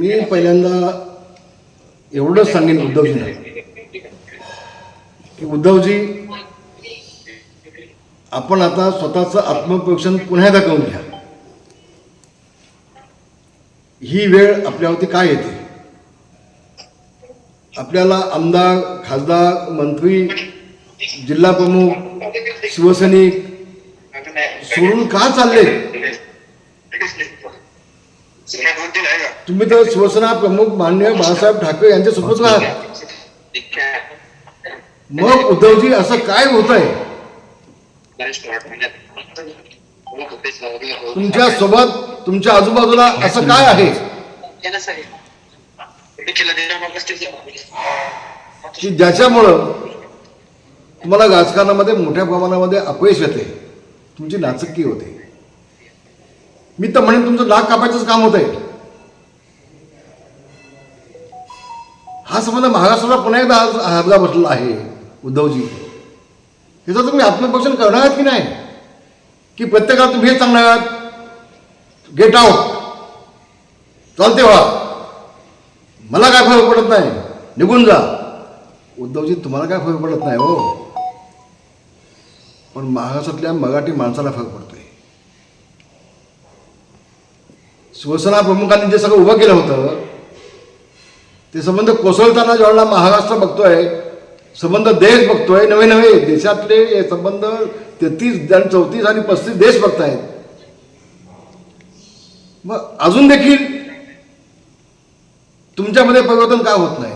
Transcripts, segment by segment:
मी पहिल्यांदा एवढंच सांगेन उद्धवजींना की उद्धवजी, आपण आता स्वतःचं आत्मपरीक्षण पुन्हा एकदा करून घ्या. ही वेळ आपल्यावरती काय येते? आपल्याला आमदार, खासदार, मंत्री, जिल्हा प्रमुख, शिवसैनिक सोडून का चालले? तुम्ही तर शिवसेना प्रमुख माननीय बाळासाहेब ठाकरे यांच्या सोबत आहात. मग उद्धवजी असं काय होत आहे तुमच्या सोबत, तुमच्या आजूबाजूला असं काय आहे की ज्याच्यामुळं तुम्हाला राजकारणामध्ये मोठ्या प्रमाणामध्ये अपयश येते, तुमची नाचक्की होते? मी तर म्हणेन तुमचं नाक कापायचंच काम होत आहे. हा संबंध महाराष्ट्राला पुन्हा एकदा हादरा बसलेला आहे. उद्धवजी, याचं तुम्ही आत्मपरीक्षण करणार आहात की नाही? की प्रत्येकाला तुम्ही हेच सांगणार आहात, गेट आउट, चालते व्हा, मला काय फरक पडत नाही, निघून जा? उद्धवजी, तुम्हाला काय फरक पडत नाही हो, पण महाराष्ट्रातल्या मराठी माणसाला फरक पडतोय. शिवसेना प्रमुखांनी जे सगळं उभं केलं होतं ते संबंध कोसळताना ज्यावेळेला महाराष्ट्र बघतोय, संबंध देश बघतोय, नवे नवे देशातले हे संबंध 33 आणि 34 आणि 35 देश बघतायत. मग अजून देखील तुमच्यामध्ये परिवर्तन का होत नाही?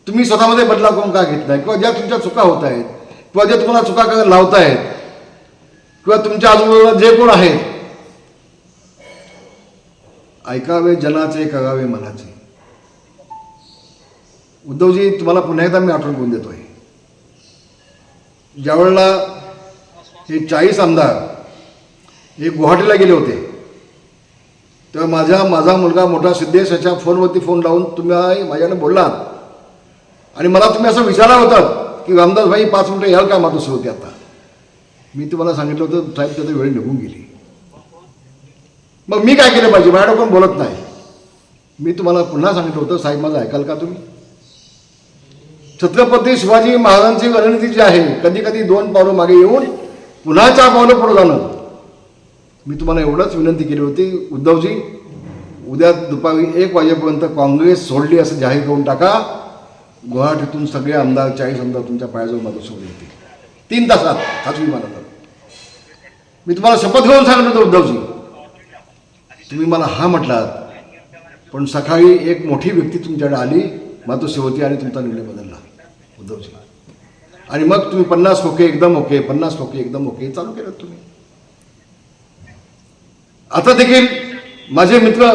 तुम्ही स्वतःमध्ये बदलाव करून का घेत नाही? किंवा ज्या तुमच्या चुका होत आहेत, किंवा ज्या तुम्हाला चुका करायला लावतायत, किंवा तुमच्या आजूबाजूला जे कोण आहेत, ऐकावे जनाचे, करावे मनाचे. उद्धवजी, तुम्हाला पुन्हा एकदा मी आठवण करून देतोय, ज्यावेळेला हे 40 आमदार हे गुवाहाटीला गेले होते तेव्हा माझा मुलगा मोठा सिद्धेश याच्या फोनवरती फोन लावून तुम्ही माझ्याने बोललात आणि मला तुम्ही असं विचारला होतात की रामदास भाई 5 मिनिटं याल का मातोश्री होती आता? मी तुम्हाला सांगितलं होतं साहेब त्याची वेळ निघून गेली. मग मी काय केलं पाहिजे? माझ्याकडे कोण बोलत नाही. मी तुम्हाला पुन्हा सांगितलं होतं, साहेब माझं ऐकाल का तुम्ही? छत्रपती शिवाजी महाराजांची रणनीती जी आहे, कधी कधी 2 पावलं मागे येऊन पुन्हा 4 पावलं पुढे जाणं. मी तुम्हाला एवढंच विनंती केली होती, उद्धवजी, उद्या दुपारी 1 वाजेपर्यंत काँग्रेस सोडली असं जाहीर करून टाका. गुवाहाटीतून सगळे आमदार, 40 आमदार तुमच्या पायाजवळ मातोश्रीवर येतील 3 तासात, खात्री मला तर. मी तुम्हाला शपथ घेऊन सांगितलं होतं उद्धवजी. तुम्ही मला हा म्हटलात, पण सकाळी एक मोठी व्यक्ती तुमच्याकडे आली, मातोश्रीवरती, आणि तुमचा निर्णय बदलला उद्धवजी. आणि मग तुम्ही 50 खोके एकदम ओके, 50 खोके एकदम ओके चालू केलं तुम्ही. आता देखील माझे मित्र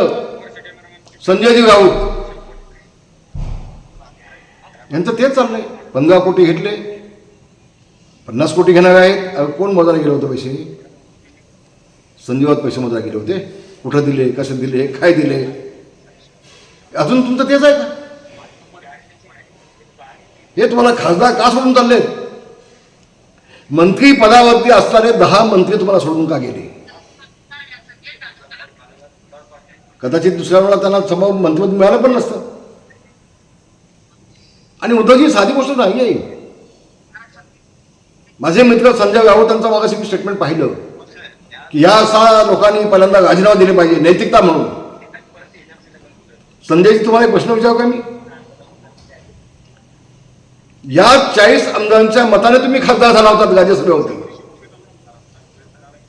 संजयजी राऊत यांचं तेच चाललंय. 15 कोटी घेतले, 50 कोटी घेणार आहेत. कोण मोजायला गेलं होतं पैसे? संजय राऊत पैसे मोजायला गेले होते. कुठं दिले, कसे दिले, काय दिले? अजून तुमचं तेच आहे का? हे तुम्हाला खासदार का सोडून चालले? मंत्री पदावरती असणारे 10 मंत्री तुम्हाला सोडून का गेले? कदाचित दुसऱ्या वेळेला त्यांना समोर मंत्रिपद मिळालं पण नसतं. आणि उद्धवजी, साधी गोष्ट नाही आहे. माझे मित्र संजय राऊतांचं मागाशी मी स्टेटमेंट पाहिलं की या 6 लोकांनी पहिल्यांदा राजीनामा दिले पाहिजे, नैतिकता म्हणून. संजयजी, तुम्हाला एक प्रश्न विचारू का मी? या 40 आमदारांच्या मताने तुम्ही खासदार झाला होता राज्यसभेवरती,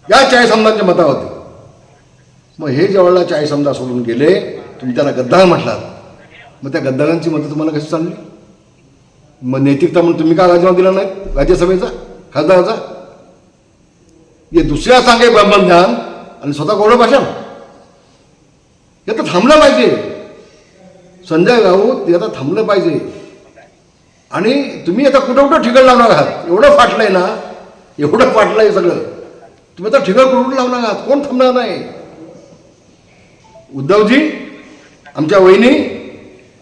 या 40 आमदारांच्या मतावरती. मग हे ज्यावेळेला 40 आमदार सोडून गेले, तुम्ही त्यांना गद्दार म्हटलात. मग त्या गद्दारांची मतं तुम्हाला कशी चालली? मग नैतिकता म्हणून तुम्ही का राजीनामा दिला नाही राज्यसभेचा, खासदाराचा? हे दुसऱ्या सांगे ब्रह्मज्ञान आणि स्वतः गोड भाषण, हे तर थांबलं पाहिजे. संजय राऊत, हे आता थांबलं पाहिजे. आणि तुम्ही आता कुठं कुठं ठिकाण लावणार आहात? एवढं फाटलंय ना, एवढं फाटलंय सगळं, तुम्ही आता ठिकाण कुठं लावणार आहात? कोण थांबणार नाही? उद्धवजी, आमच्या वहिनी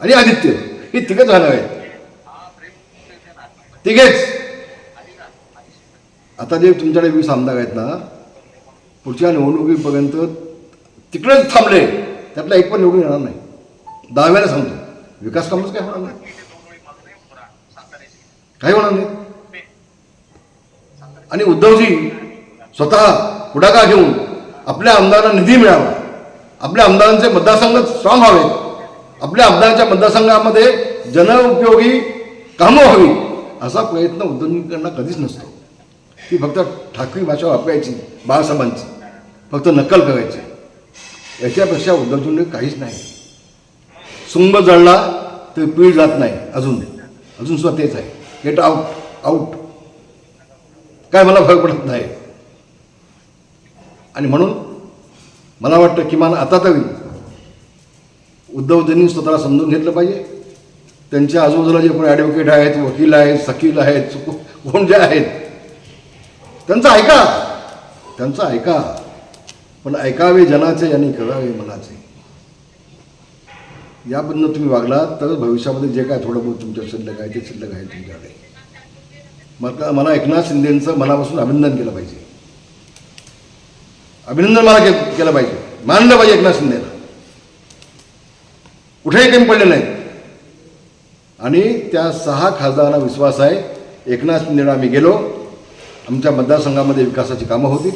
आणि आदित्य, हे तिघच झालं आहेत. तिघेच. आता जे तुमच्याकडे 20 आमदार आहेत ना, पुढच्या निवडणुकीपर्यंत तिकडेच थांबले त्यातला एक पण निवडून येणार नाही. 10व्याला सांगतो, विकास कामच काय होणार नाही, काही होणार नाही. आणि उद्धवजी स्वतः पुढाकार घेऊन आपल्या आमदारांना निधी मिळावा, आपल्या आमदारांचे मतदारसंघ स्ट्रॉंग व्हावेत, आपल्या आमदारांच्या मतदारसंघामध्ये जनउपयोगी कामं व्हावी, असा प्रयत्न उद्धवजींकडनं कधीच नसतो. ती फक्त ठाकरी भाषा वापरायची, बाळासाहेबांची फक्त नक्कल करायची, याच्यापेक्षा उद्धवजींनी काहीच नाही. सुंब जळला तर पीळ जात नाही, अजून सुद्धा तेच आहे. गेट आउट काय मला फरक पडत नाही. आणि म्हणून मला वाटतं किमान आता तरी उद्धवजींनी स्वतःला समजून घेतलं पाहिजे. त्यांच्या आजूबाजूला जे कोणी ॲडव्होकेट आहेत, वकील आहेत, सकील आहेत, कोण जे आहेत, त्यांचं ऐका, पण ऐकावे जनाचे आणि करावे मनाचे. या पद्धतीनं तुम्ही वागलात तर भविष्यामध्ये जे काय थोडं बहुत तुमच्या शिल्लक आहे ते शिल्लक आहे तुमच्याकडे. मला एकनाथ शिंदेंचं मनापासून अभिनंदन केलं पाहिजे, अभिनंदन मला केलं पाहिजे, मानलं पाहिजे एकनाथ शिंदेला. कुठेही कमी पडले नाहीत. आणि त्या 6 खासदारांना विश्वास आहे, एकनाथ शिंदेला आम्ही गेलो, आमच्या मतदारसंघामध्ये विकासाची कामं होती,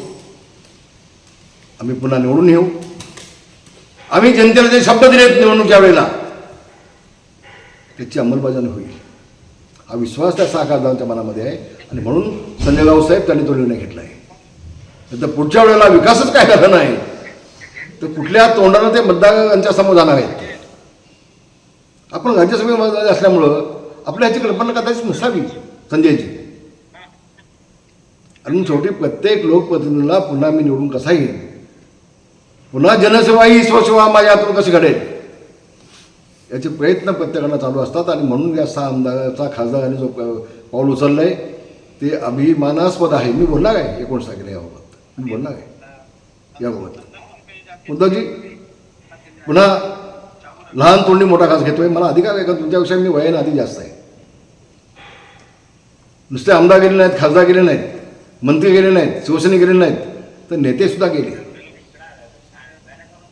आम्ही पुन्हा निवडून येऊ. आम्ही जनतेला जे शब्द दिलेत निवडणुकीच्या वेळेला त्याची अंमलबजावणी होईल, हा विश्वास त्या 6 खासदारांच्या मनामध्ये आहे. आणि म्हणून संजय राऊत साहेब त्यांनी तो निर्णय घेतला आहे. तर पुढच्या वेळेला विकासच काय झाला नाही तर कुठल्या तोंडानं ते मतदारांच्या समोर जाणार आहेत. आपण राज्यसभेमध्ये असल्यामुळं आपल्या ह्याची कल्पना कदाचित नसावी संजयची. आणि शेवटी प्रत्येक लोकप्रतिनिधीला पुन्हा मी निवडून कसा येईल, पुन्हा जनसेवा ही स्वसेवा माझ्या हातून कशी घडेल, याचे प्रयत्न प्रत्येकाला चालू असतात. आणि म्हणून या 6 आमदाराचा खासदारांनी जो पाऊल उचललं आहे ते अभिमानास्पद आहे. मी बोलणार आहे 19 तारखेला याबाबत, मी बोलणार आहे याबाबत. उद्धवजी पुन्हा लहान तोंडी मोठा घास घेतोय, मला अधिकार आहे का तुमच्यापेक्षा? मी वयाने आधी जास्त आहे. नुसते आमदार गेले नाहीत, खासदार गेले नाहीत, मंत्री गेले नाहीत, शिवसेने गेले नाहीत, तर नेते सुद्धा गेले.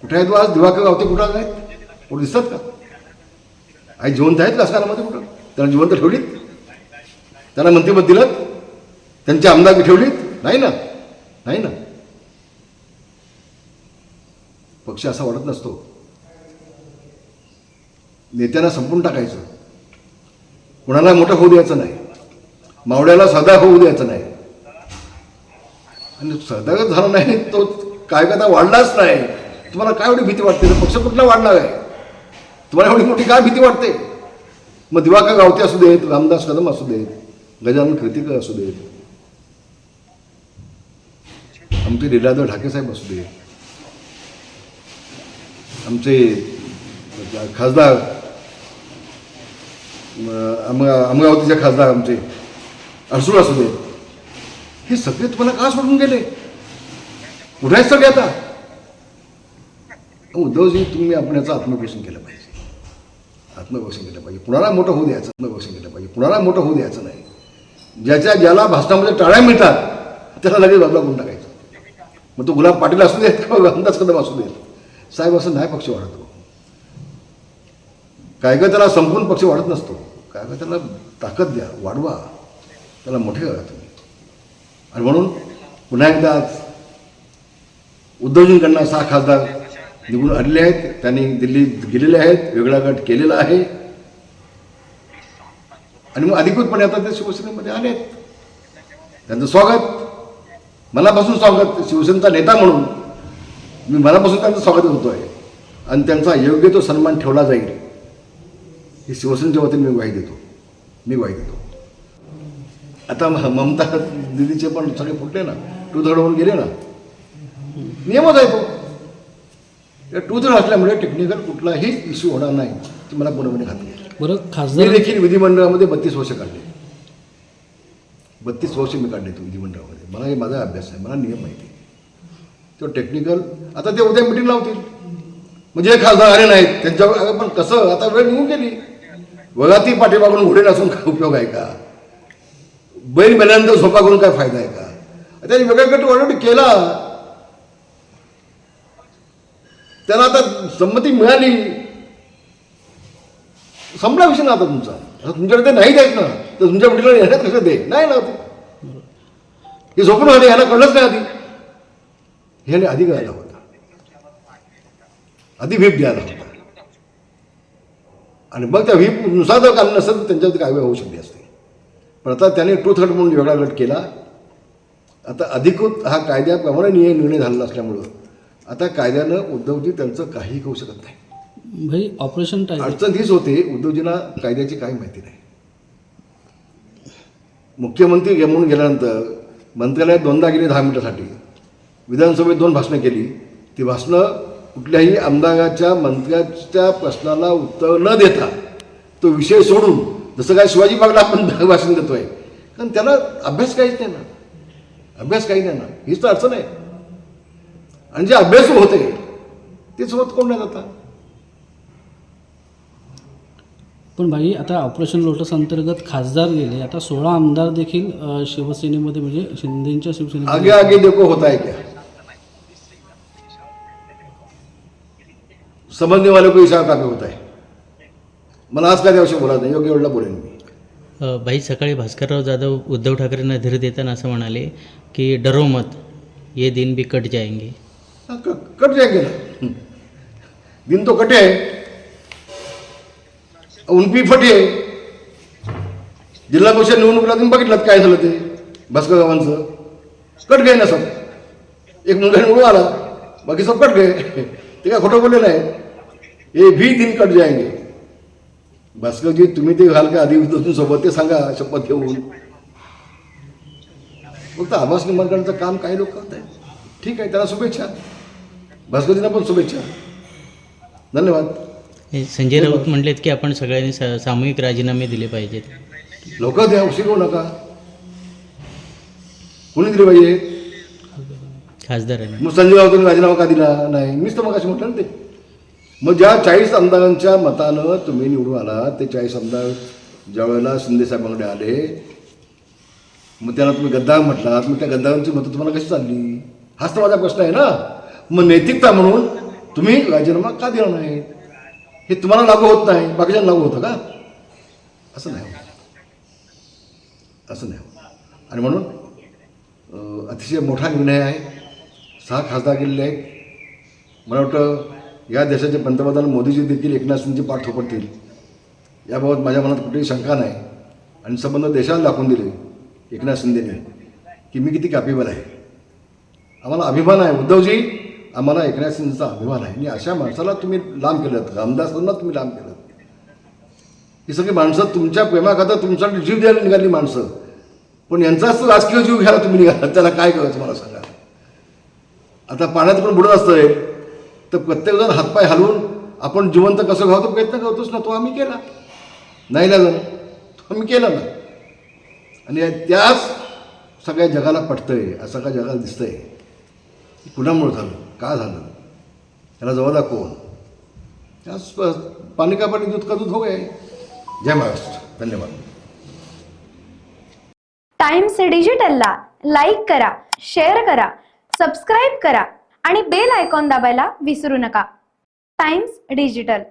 कुठे आहेत आज दिवाकर गावते? कुठं नाहीत? कुठं दिसतात का? आई जिवंत आहेत राजकारणामध्ये? कुठं त्यांना जिवंत ठेवलीत? त्यांना मंत्रिपद दिलं? त्यांची आमदारकी ठेवलीत? नाही ना. पक्ष असा वाढत नसतो. नेत्यांना संपून टाकायचं, कुणाला मोठं होऊ द्यायचं नाही, मावळ्याला सदा होऊ द्यायचं नाही. आणि सदागत झाला नाही तो काय कदा वाढलाच नाही. तुम्हाला काय एवढी भीती वाटते? पक्ष कुठला वाढणार आहे? तुम्हाला एवढी मोठी काय भीती वाटते? मग दिवाकर गावते असू देत, रामदास कदम असू देत, गजानन कीर्तीकर असू देत, आमचे लीलाधर ठाकेसाहेब असू देत, आमचे खासदार अमरावतीचे खासदार आमचे अडसूळ असू देत, हे सगळे तुम्हाला का सोडून गेले? कुठे आहेत सगळे आता? उद्धवजी तुम्ही आपण याचं आत्मपोषण केलं पाहिजे, कुणाला मोठं होऊ द्यायचं नाही. ज्याला भाषणामध्ये टाळ्या मिळतात त्याला लगेच बाजूला करून टाकायचं. मग तो गुलाब पाटील असू देत किंवा रामदास कदम असू देत, साहेब असं नाही पक्ष वाढतो. काय त्याला संपूर्ण पक्ष वाढत नसतो. काय त्याला ताकद द्या, वाढवा, त्याला मोठे करा तुम्ही. आणि म्हणून पुन्हा एकदा उद्धवजींकडनं 6 खासदार निवडून आलेले आहेत, त्यांनी दिल्लीत गेलेले आहेत, वेगळा गट केलेला आहे. आणि मग अधिकृतपणे आता ते शिवसेनेमध्ये आले आहेत. त्यांचं स्वागत, मनापासून स्वागत. शिवसेनेचा नेता म्हणून मी मनापासून त्यांचं स्वागत होतो आहे. आणि त्यांचा योग्य तो सन्मान ठेवला जाईल ही शिवसेनेच्या वतीने मी ग्वाही देतो. आता ममता दिदीचे पण सगळे फुटले ना, 2/3 गेले ना, नियमच आहे तो. या 2/3 असल्यामुळे टेक्निकल कुठलाही इश्यू होणार नाही, ती मला पूर्णपणे खात्री आहे. बरं, खासदार देखील विधिमंडळामध्ये 32 वर्ष काढले, 32 वर्ष मी काढले तो विधिमंडळामध्ये. मला हे माझा अभ्यास आहे, मला नियम माहिती आहे. तो टेक्निकल आता ते उद्या मिटिंग लावतील, म्हणजे खासदार आले नाहीत त्यांच्यावर. पण कसं आता वेळ निघून गेली, वगाती पाठीमागून घोडे नसून काय उपयोग आहे का? बैल मेल्यानंतर झोपा करून काय फायदा आहे का? त्यांनी वेगळा गट ऑलरेडी केला. त्यांना आता संमती मिळाली, संपला विषय ना आता तुमचा. आता तुमच्याकडे ते नाही द्यायचं ना, तर तुमच्या वडिलांना येण्यात कसं दे नाही ना, हे झोपून होते, ह्याला कळलंच नाही आधी. ह्याने आधी कळायला होता, आधी व्हीप द्यायला होता, आणि मग त्या व्हीप नुसार जर काढलं नसेल तर त्यांच्यावरती कारवाई होऊ शकली असते. पण आता त्याने ट्रूथ हट म्हणून वेगळा गट केला. आता अधिकृत हा कायद्याप्रमाणे निर्णय झालेला असल्यामुळं आता कायद्यानं उद्धवजी त्यांचं काही करू शकत नाही. भाई ऑपरेशन अडचण हीच होते, उद्धवजींना कायद्याची काही माहिती नाही. मुख्यमंत्री म्हणून गेल्यानंतर मंत्रालयात 2दा गेले 10 मिनिटासाठी, विधानसभेत 2 भाषणं केली. ती भाषणं कुठल्याही आमदाराच्या मंत्र्याच्या प्रश्नाला उत्तर न देता तो विषय सोडून, जसं काय शिवाजी बागला आपण भाषण देतोय, कारण त्याला अभ्यास काहीच नाही ना, अभ्यास काही नाही ना, हीच तर अडचण आहे. आणि जे अभ्यास होते तेच होत कोण नाही आता. पण भाई आता ऑपरेशन लोटस अंतर्गत खासदार गेले, आता 16 आमदार देखील शिवसेनेमध्ये म्हणजे शिंदेच्या शिवसेनेमध्ये आगे आगे देखो होता है क्या, समझने वाले को इशारा काफी होता है. मला आज काय त्याविषयी बोलायचं नाही, योग्य वेळेला बोलेन मी. भाई सकाळी भास्करराव जाधव उद्धव ठाकरेंना धीर देताना असं म्हणाले की डरो मत, ये दिन भी कट जाएंगे. कट जाएंगे ना, दिन तो कटे है, उनपी फटे. जिल्हा परिषद निवडणुकीला तुम्ही बघितलं काय झालं ते भास्कर गावांचं, कट गए ना सब. एक मुलगा निवडून आला, बाकी सब कट गए. ते काय खोटं बोललेलं आहे, हे भी दिन कट जाएंगे. भास्करजी तुम्ही ते घाल का आधी सोबत ते सांगा शपथ घेऊन. फक्त आभास निर्माण करण्याचं काम काही लोक करत आहेत, ठीक आहे, त्याला शुभेच्छा. भास्करजींना पण शुभेच्छा, धन्यवाद. संजय राऊत म्हणलेत की आपण सगळ्यांनी सामूहिक राजीनामे दिले पाहिजेत. लवकर द्या, उशीर होऊ नका. कोणी दिले पाहिजे? खासदारांनी. मग संजय राऊतांनी राजीनामा का दिला नाही? मीच तर मग अशी म्हटलं ना ते. मग ज्या 40 आमदारांच्या मतानं तुम्ही निवडून आला, ते 40 आमदार ज्या वेळेला शिंदेसाहेबांकडे आले, मग त्यांना तुम्ही गद्दार म्हटलात, मग त्या गद्दारांची मतं तुम्हाला कशी चालली? हाच तर माझा प्रश्न आहे ना. मग नैतिकता म्हणून तुम्ही राजीनामा का दिला नाही? हे तुम्हाला लागू होत नाही, बाकीच्यांना लागू होतं का? असं नाही होत, असं नाही होत. आणि म्हणून अतिशय मोठा निर्णय आहे. 6 खासदार गेलेले आहेत. मला वाटतं या देशाचे पंतप्रधान मोदीजी देखील एकनाथ शिंदेची पाठ थोपटतील याबाबत माझ्या मनात कुठेही शंका नाही. आणि संबंध देशाला दाखवून दिले एकनाथ शिंदेने की मी किती कॅपेबल आहे. आम्हाला अभिमान आहे उद्धवजी, आम्हाला एकनाथ शिंदेचा अभिमान आहे. आणि अशा माणसाला तुम्ही लांब केलं, रामदासांना तुम्ही लांब केलं. ही सगळी माणसं तुमच्या प्रेमाखातर तुमच्यासाठी जीव द्यायला निघाली माणसं, पण यांचाच राजकीय जीव घ्यायला तुम्ही निघाला. त्याला काय करायचं मला सांगा. आता पाण्यात पण बुडत असतंय तर प्रत्येकजण हातपाय हलवून आपण जिवंत कसं घावतो प्रयत्न करतोच ना. तो आम्ही केला नाही ना, तो आम्ही केला ना. आणि त्याच सगळ्या जगाला पटतंय, असं का जगाला दिसतंय. कुणामुळे झालं, का झालं, त्याला जवळला कोण? त्याच पाणी का पाणी दूध का दूध हो गए. जय महाराष्ट्र, धन्यवाद. टाइम्स डिजिटलला लाईक करा, शेअर करा, सबस्क्राईब करा आणि बेल आयकॉन दाबायला विसरू नका. Times digital.